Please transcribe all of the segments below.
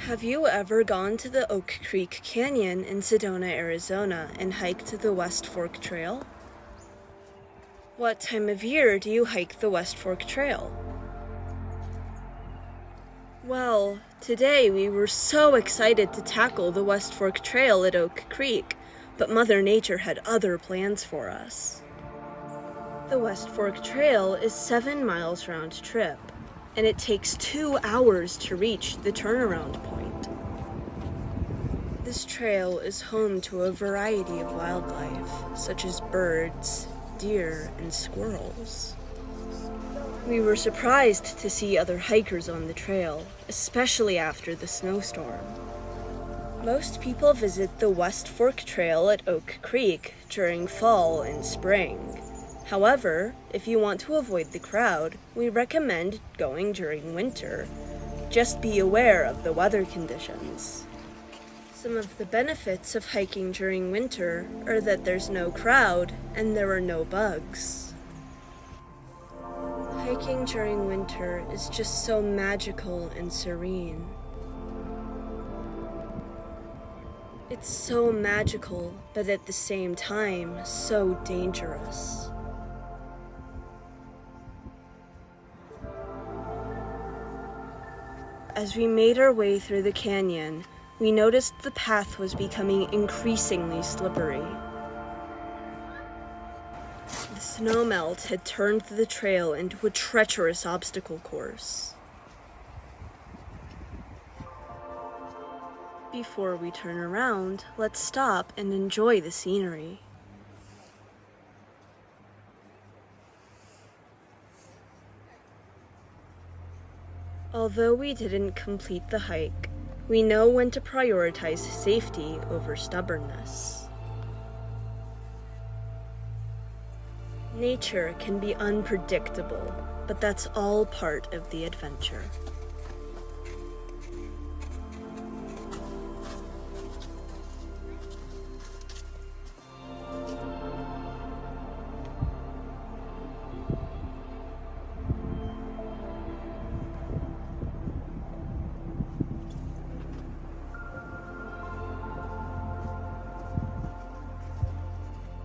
Have you ever gone to the Oak Creek Canyon in Sedona, Arizona, and hiked the West Fork Trail? What time of year do you hike the West Fork Trail? Well, today we were so excited to tackle the West Fork Trail at Oak Creek, but Mother Nature had other plans for us. The West Fork Trail is 7 miles round trip, and it takes 2 hours to reach the turnaround point. This trail is home to a variety of wildlife, such as birds, deer, and squirrels. We were surprised to see other hikers on the trail, especially after the snowstorm. Most people visit the West Fork Trail at Oak Creek during fall and spring. However, if you want to avoid the crowd, we recommend going during winter. Just be aware of the weather conditions. Some of the benefits of hiking during winter are that there's no crowd and there are no bugs. Hiking during winter is just so magical and serene. It's so magical, but at the same time, so dangerous. As we made our way through the canyon, we noticed the path was becoming increasingly slippery. The snowmelt had turned the trail into a treacherous obstacle course. Before we turn around, let's stop and enjoy the scenery. Although we didn't complete the hike, we know when to prioritize safety over stubbornness. Nature can be unpredictable, but that's all part of the adventure.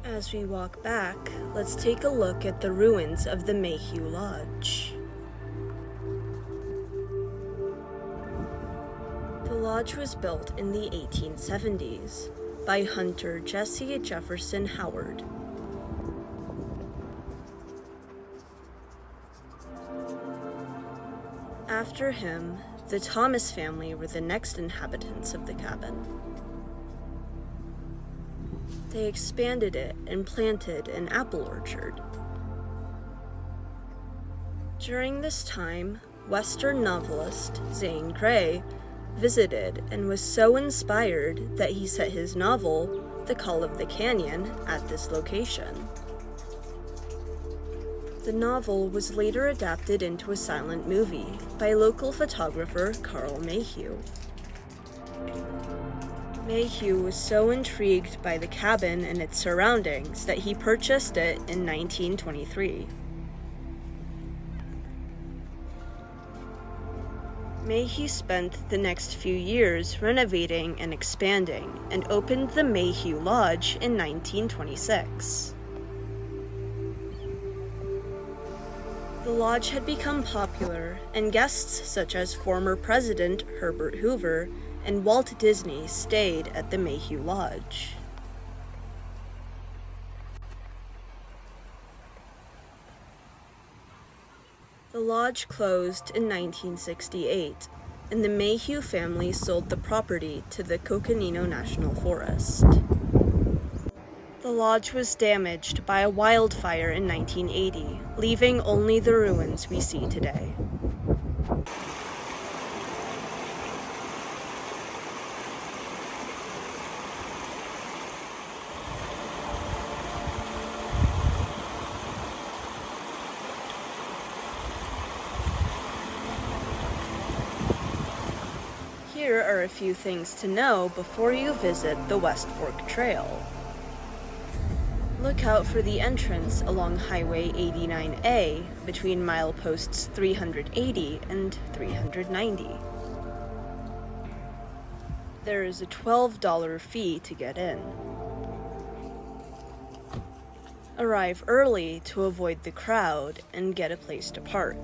As we walk back, let's take a look at the ruins of the Mayhew Lodge. The lodge was built in the 1870s by hunter Jesse Jefferson Howard. After him, the Thomas family were the next inhabitants of the cabin. They expanded it and planted an apple orchard. During this time, Western novelist Zane Grey visited and was so inspired that he set his novel, The Call of the Canyon, at this location. The novel was later adapted into a silent movie by local photographer Carl Mayhew. Mayhew was so intrigued by the cabin and its surroundings that he purchased it in 1923. Mayhew spent the next few years renovating and expanding and opened the Mayhew Lodge in 1926. The lodge had become popular, and guests such as former President Herbert Hoover and Walt Disney stayed at the Mayhew Lodge. The lodge closed in 1968, and the Mayhew family sold the property to the Coconino National Forest. The lodge was damaged by a wildfire in 1980, leaving only the ruins we see today. Here are a few things to know before you visit the West Fork Trail. Look out for the entrance along Highway 89A between mileposts 380 and 390. There is a $12 fee to get in. Arrive early to avoid the crowd and get a place to park.